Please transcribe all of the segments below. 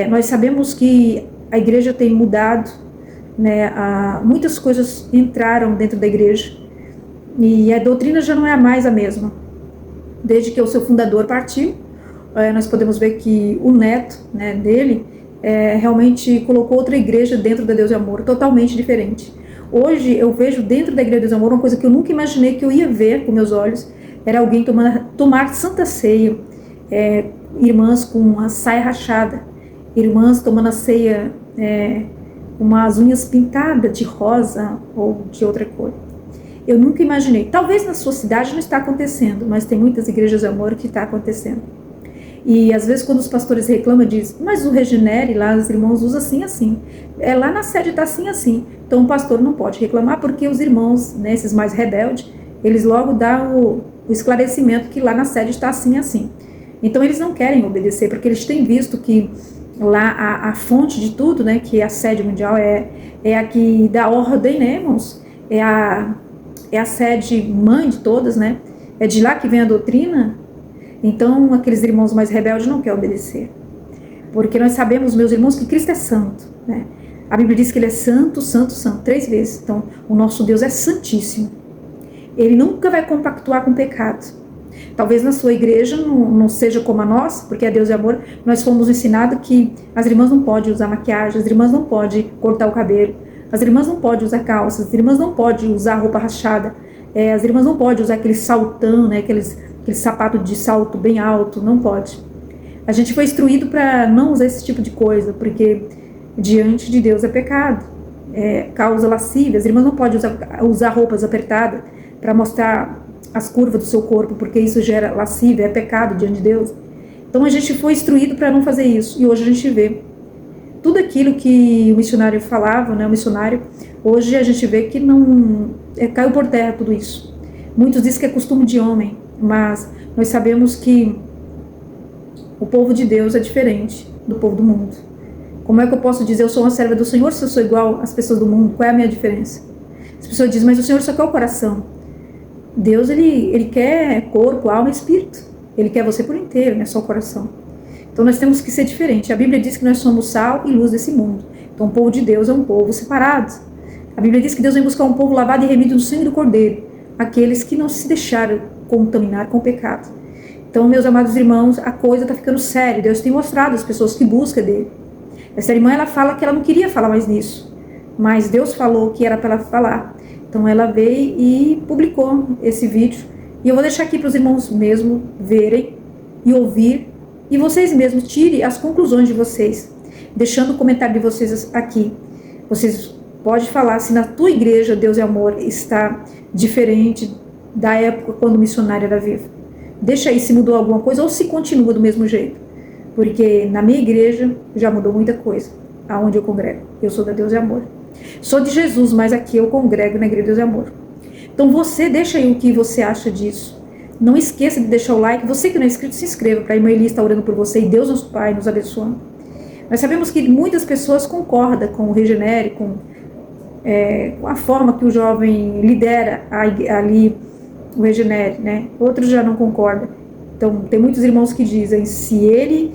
Nós sabemos que a igreja tem mudado, né? Muitas coisas entraram dentro da igreja e a doutrina já não é mais a mesma. Desde que o seu fundador partiu, nós podemos ver que o neto, né, dele realmente colocou outra igreja dentro da Deus e Amor, totalmente diferente. Hoje eu vejo dentro da igreja Deus e Amor uma coisa que eu nunca imaginei que eu ia ver com meus olhos, era alguém tomar santa ceia, irmãs com a saia rachada, irmãs tomando a ceia com umas unhas pintadas de rosa ou de outra cor. Eu nunca imaginei. Talvez na sua cidade não está acontecendo, mas tem muitas igrejas de amor que está acontecendo. E às vezes quando os pastores reclamam, diz, mas o Regenere lá, os irmãos usam assim, assim. Lá na sede está assim, assim. Então o pastor não pode reclamar porque os irmãos, né, esses mais rebeldes, eles logo dão o esclarecimento que lá na sede está assim, assim. Então eles não querem obedecer, porque eles têm visto que lá a fonte de tudo, né, que é a sede mundial, é a que dá ordem, né, irmãos? É a sede mãe de todas, né? É de lá que vem a doutrina. Então, aqueles irmãos mais rebeldes não querem obedecer. Porque nós sabemos, meus irmãos, que Cristo é santo, né? A Bíblia diz que ele é santo, santo, santo, 3 vezes. Então, o nosso Deus é santíssimo. Ele nunca vai compactuar com o pecado. Talvez na sua igreja não seja como a nossa, porque é Deus e amor. Nós fomos ensinados que as irmãs não podem usar maquiagem, as irmãs não podem cortar o cabelo, as irmãs não podem usar calças, as irmãs não podem usar roupa rachada, as irmãs não podem usar aquele saltão, né, aquele sapato de salto bem alto, não pode. A gente foi instruído para não usar esse tipo de coisa, porque diante de Deus é pecado, causa lascívia. As irmãs não podem usar roupas apertadas para mostrar as curvas do seu corpo, porque isso gera lascívia, é pecado diante de Deus. Então a gente foi instruído para não fazer isso, e hoje a gente vê tudo aquilo que o missionário falava, né, o missionário, hoje a gente vê que não caiu por terra tudo isso. Muitos dizem que é costume de homem, mas nós sabemos que o povo de Deus é diferente do povo do mundo. Como é que eu posso dizer, eu sou uma serva do Senhor, se eu sou igual às pessoas do mundo? Qual é a minha diferença? As pessoas dizem, mas o Senhor só quer o coração. Deus, ele quer corpo, alma e espírito. Ele quer você por inteiro, não é só o coração. Então nós temos que ser diferente. A Bíblia diz que nós somos sal e luz desse mundo. Então o povo de Deus é um povo separado. A Bíblia diz que Deus vem buscar um povo lavado e remido no sangue do Cordeiro. Aqueles que não se deixaram contaminar com o pecado. Então, meus amados irmãos, a coisa está ficando séria. Deus tem mostrado as pessoas que buscam dele. Essa irmã, ela fala que ela não queria falar mais nisso. Mas Deus falou que era para ela falar. Então ela veio e publicou esse vídeo. E eu vou deixar aqui para os irmãos mesmo verem e ouvir. E vocês mesmos tirem as conclusões de vocês. Deixando o comentário de vocês aqui. Vocês podem falar se na tua igreja Deus e Amor está diferente da época quando o missionário era vivo. Deixa aí se mudou alguma coisa ou se continua do mesmo jeito. Porque na minha igreja já mudou muita coisa. Aonde eu congrego. Eu sou da Deus e Amor. Sou de Jesus, mas aqui eu congrego na igreja Deus e Amor. Então você deixa aí o que você acha disso. Não esqueça de deixar o like. Você que não é inscrito, se inscreva para a irmã Eli estar orando por você e Deus nosso Pai nos abençoando. Nós sabemos que muitas pessoas concordam com o Regenere, com a forma que o jovem lidera ali o Regenere, né? Outros já não concordam. Então tem muitos irmãos que dizem, se ele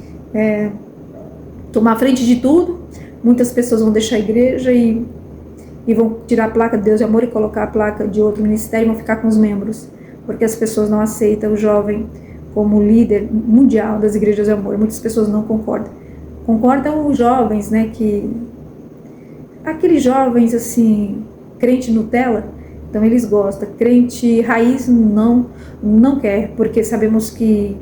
tomar a frente de tudo, muitas pessoas vão deixar a igreja e vão tirar a placa de Deus e Amor e colocar a placa de outro ministério e vão ficar com os membros, porque as pessoas não aceitam o jovem como líder mundial das igrejas de amor. Muitas pessoas não concordam. Concordam os jovens, né, que aqueles jovens assim, crente Nutella, então eles gostam. Crente raiz não quer, porque sabemos que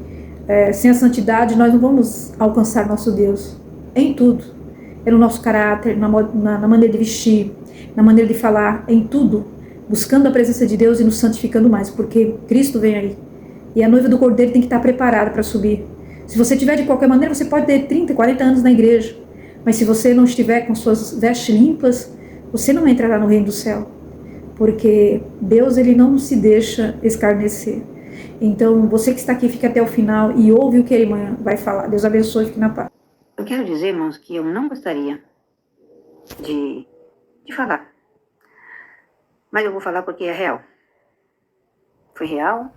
sem a santidade nós não vamos alcançar nosso Deus em tudo. É no nosso caráter, na maneira de vestir, na maneira de falar, em tudo, buscando a presença de Deus e nos santificando mais, porque Cristo vem aí. E a noiva do Cordeiro tem que estar preparada para subir. Se você tiver de qualquer maneira, você pode ter 30, 40 anos na igreja, mas se você não estiver com suas vestes limpas, você não entrará no reino do céu, porque Deus, ele não se deixa escarnecer. Então, você que está aqui, fica até o final e ouve o que a irmã vai falar. Deus abençoe e fique na paz. Eu quero dizer, irmãos, que eu não gostaria de falar. Mas eu vou falar porque é real. Foi real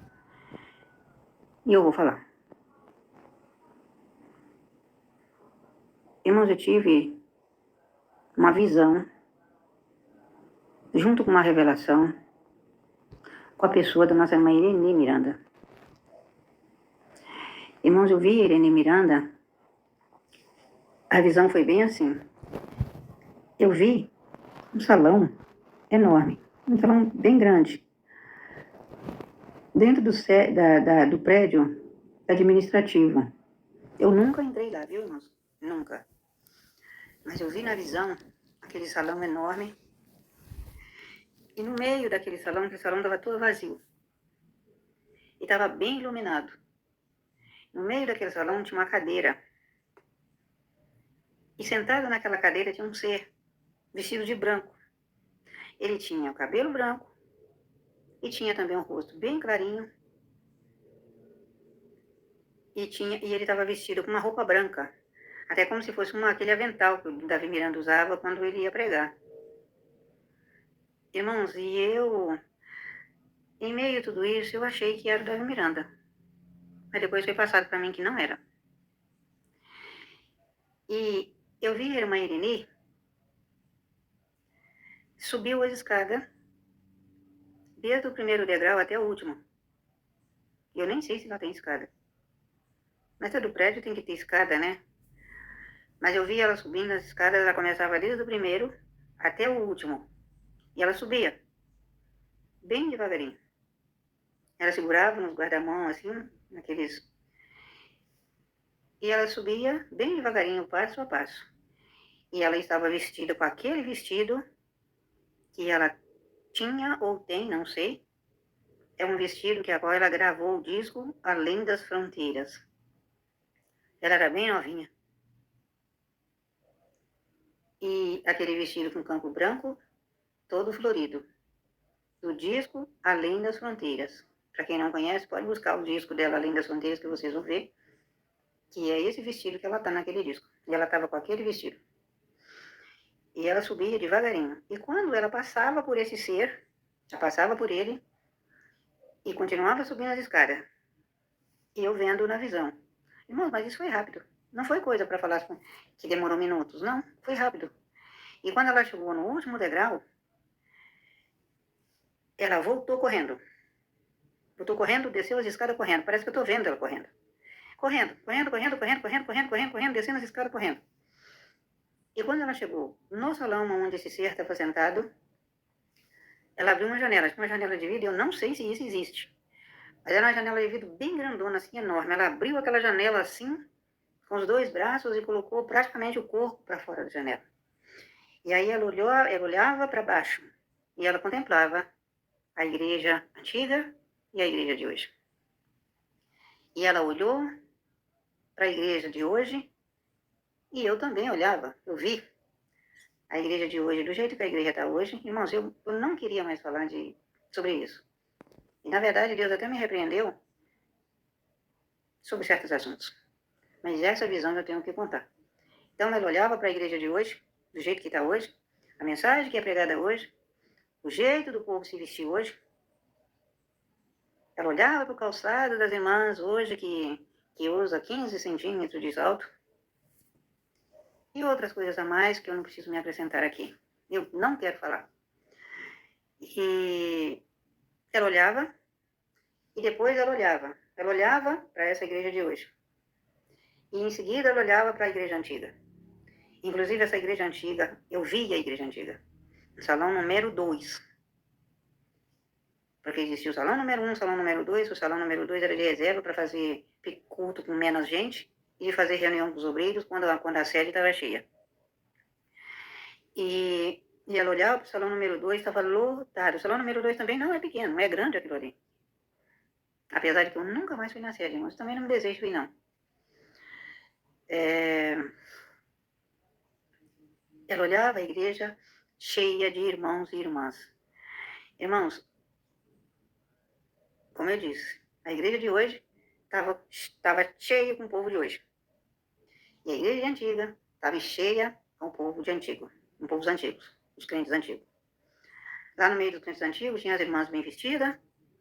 e eu vou falar. Irmãos, eu tive uma visão, junto com uma revelação, com a pessoa da nossa irmã Irene Miranda. Irmãos, eu vi Irene Miranda, a visão foi bem assim. Eu vi um salão enorme, um salão bem grande, dentro do prédio administrativo. Eu nunca entrei lá, viu, irmãos? Nunca. Mas eu vi na visão aquele salão enorme, e no meio daquele salão, aquele salão estava todo vazio. E estava bem iluminado. No meio daquele salão tinha uma cadeira. E sentado naquela cadeira tinha um ser, vestido de branco. Ele tinha o cabelo branco e tinha também um rosto bem clarinho. E ele estava vestido com uma roupa branca, até como se fosse aquele avental que o Davi Miranda usava quando ele ia pregar. Irmãos, e eu, em meio a tudo isso, eu achei que era o Davi Miranda. Mas depois foi passado para mim que não era. E eu vi a irmã Irene, subiu as escadas, desde o primeiro degrau até o último. Eu nem sei se lá tem escada. Mas todo prédio tem que ter escada, né? Mas eu vi ela subindo as escadas, ela começava desde o primeiro até o último. E ela subia, bem devagarinho. Ela segurava nos guarda-mão, assim, naqueles... E ela subia bem devagarinho, passo a passo. E ela estava vestida com aquele vestido que ela tinha ou tem, não sei. É um vestido que agora ela gravou o disco Além das Fronteiras. Ela era bem novinha. E aquele vestido com campo branco, todo florido. Do disco Além das Fronteiras. Para quem não conhece, pode buscar o disco dela Além das Fronteiras, que vocês vão ver. Que é esse vestido que ela tá naquele disco. E ela estava com aquele vestido. E ela subia devagarinho. E quando ela passava por esse ser, ela passava por ele e continuava subindo as escadas. E eu vendo na visão. Irmão, mas isso foi rápido. Não foi coisa para falar que demorou minutos, não. Foi rápido. E quando ela chegou no último degrau, ela voltou correndo. Voltou correndo, desceu as escadas correndo. Parece que eu estou vendo ela correndo. Correndo, descendo as escadas correndo. E quando ela chegou no salão onde esse ser estava sentado, ela abriu uma janela. Tinha uma janela de vidro, eu não sei se isso existe. Mas era uma janela de vidro bem grandona, assim, enorme. Ela abriu aquela janela assim, com os dois braços, e colocou praticamente o corpo para fora da janela. E aí ela olhava para baixo e ela contemplava a igreja antiga e a igreja de hoje. E ela olhou para a igreja de hoje e eu também olhava, eu vi a igreja de hoje, do jeito que a igreja está hoje. Irmãos, eu não queria mais falar sobre isso. E na verdade Deus até me repreendeu sobre certos assuntos. Mas essa visão eu tenho que contar. Então ela olhava para a igreja de hoje, do jeito que está hoje, a mensagem que é pregada hoje, o jeito do povo se vestir hoje. Ela olhava para o calçado das irmãs hoje, que usa 15 centímetros de salto. E outras coisas a mais que eu não preciso me acrescentar aqui. Eu não quero falar. E ela olhava, e depois ela olhava. Ela olhava para essa igreja de hoje. E em seguida ela olhava para a igreja antiga. Inclusive essa igreja antiga, eu vi a igreja antiga. No salão número 2. Porque existia o salão número 1, o salão número 2. O salão número 2 era de reserva para fazer culto com menos gente e fazer reunião com os obreiros quando a sede estava cheia. E ela olhava para o salão número 2, estava lotado. O salão número 2 também não é pequeno, não é grande aquilo ali. Apesar de que eu nunca mais fui na sede, mas também não me desejo ir, não. Ela olhava a igreja cheia de irmãos e irmãs. Irmãos, como eu disse, a igreja de hoje estava cheia com o povo de hoje. E a igreja antiga estava cheia com o povo de antigo, com povos antigos, os crentes antigos. Lá no meio dos crentes antigos tinha as irmãs bem vestidas.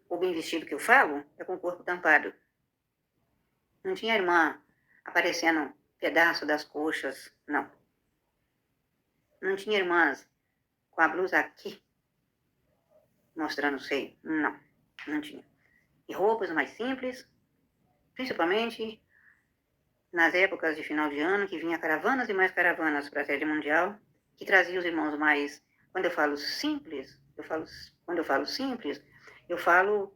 O bem vestido que eu falo é com o corpo tampado. Não tinha irmã aparecendo pedaço das coxas, não. Não tinha irmãs com a blusa aqui, mostrando o seio, não, não tinha. E roupas mais simples, principalmente nas épocas de final de ano, que vinha caravanas e mais caravanas para a sede mundial, que trazia os irmãos mais, quando eu falo simples, eu falo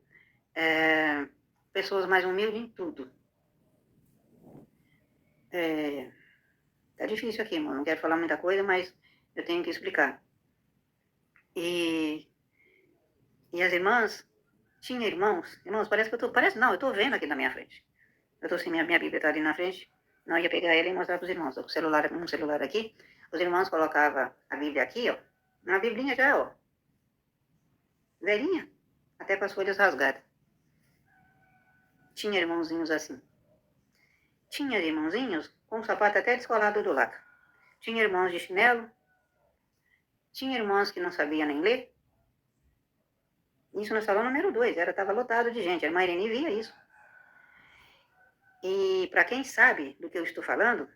pessoas mais humildes em tudo. Tá difícil aqui, irmão, não quero falar muita coisa, mas eu tenho que explicar. E as irmãs, tinha irmãos, parece que eu tô vendo aqui na minha frente. Eu tô sem minha Bíblia, tá ali na frente. Não ia pegar ela e mostrar pros irmãos. Um celular aqui, os irmãos colocavam a Bíblia aqui, ó. Uma biblinha já, ó. Velhinha, até com as folhas rasgadas. Tinha irmãozinhos assim. Tinha irmãozinhos com o sapato até descolado do lado. Tinha irmãos de chinelo. Tinha irmãos que não sabiam nem ler. Isso no salão número 2, estava lotado de gente. A irmã Irene via isso. E para quem sabe do que eu estou falando,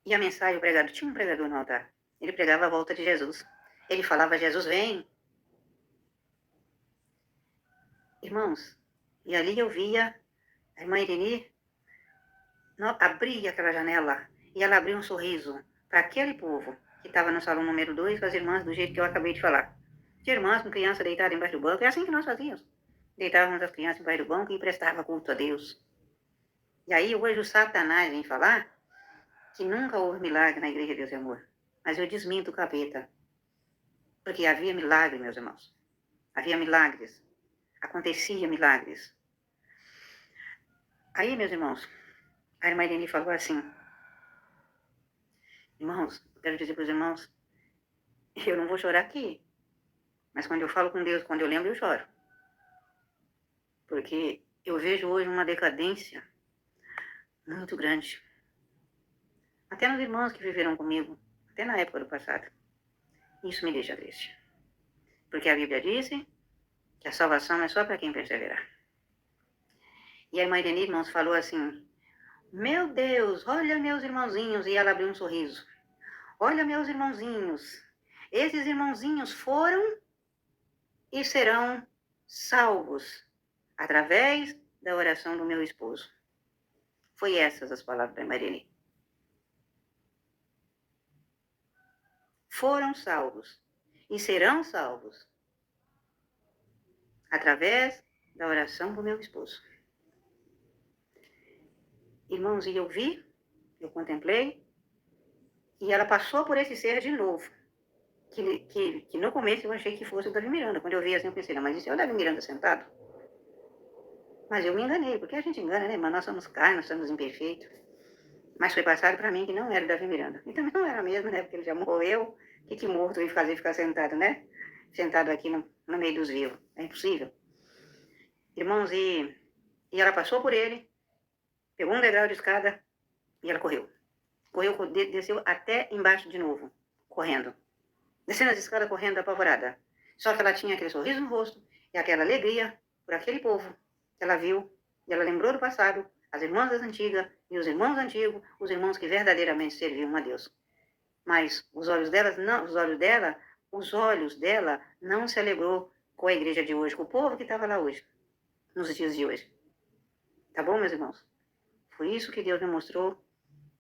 e a mensagem, o pregador, tinha um pregador no altar. Ele pregava a volta de Jesus. Ele falava, Jesus vem. Irmãos, e ali eu via a irmã Irene abria aquela janela e ela abria um sorriso para aquele povo que estava no salão número 2 com as irmãs do jeito que eu acabei de falar. De irmãs com criança deitada embaixo do banco, é assim que nós fazíamos. Deitávamos as crianças embaixo do banco e prestava culto a Deus. E aí hoje o Satanás vem falar que nunca houve milagre na Igreja de Deus e Amor. Mas eu desminto o capeta. Porque havia milagre, meus irmãos. Havia milagres. Acontecia milagres. Aí, meus irmãos, a irmã Irene falou assim, irmãos, quero dizer para os irmãos, eu não vou chorar aqui. Mas quando eu falo com Deus, quando eu lembro, eu choro. Porque eu vejo hoje uma decadência muito grande. Até nos irmãos que viveram comigo, até na época do passado. Isso me deixa triste. Porque a Bíblia diz que a salvação é só para quem perseverar. E a irmã Irene, irmãos, falou assim, meu Deus, olha meus irmãozinhos. E ela abriu um sorriso. Olha meus irmãozinhos. Esses irmãozinhos foram e serão salvos através da oração do meu esposo. Foi essas as palavras da irmã Irene. Foram salvos e serão salvos através da oração do meu esposo. Irmãos, e eu vi, eu contemplei, e ela passou por esse ser de novo. Que no começo eu achei que fosse o Davi Miranda. Quando eu vi assim, eu pensei, não, mas isso é o Davi Miranda sentado? Mas eu me enganei, porque a gente engana, né? Mas nós somos carne, nós somos imperfeitos. Mas foi passado para mim que não era o Davi Miranda. E também não era mesmo, né? Porque ele já morreu. O que morto ia fazer ficar sentado, né? Sentado aqui no meio dos vivos. É impossível. Irmãos, e ela passou por ele, pegou um degrau de escada e ela correu. Correu, desceu até embaixo de novo, correndo. Descendo as escadas, correndo, apavorada. Só que ela tinha aquele sorriso no rosto e aquela alegria por aquele povo que ela viu. E ela lembrou do passado, as irmãs das antigas e os irmãos antigos, os irmãos que verdadeiramente serviam a Deus. Mas os olhos dela não se alegrou com a igreja de hoje, com o povo que estava lá hoje, nos dias de hoje. Tá bom, meus irmãos? Foi isso que Deus me mostrou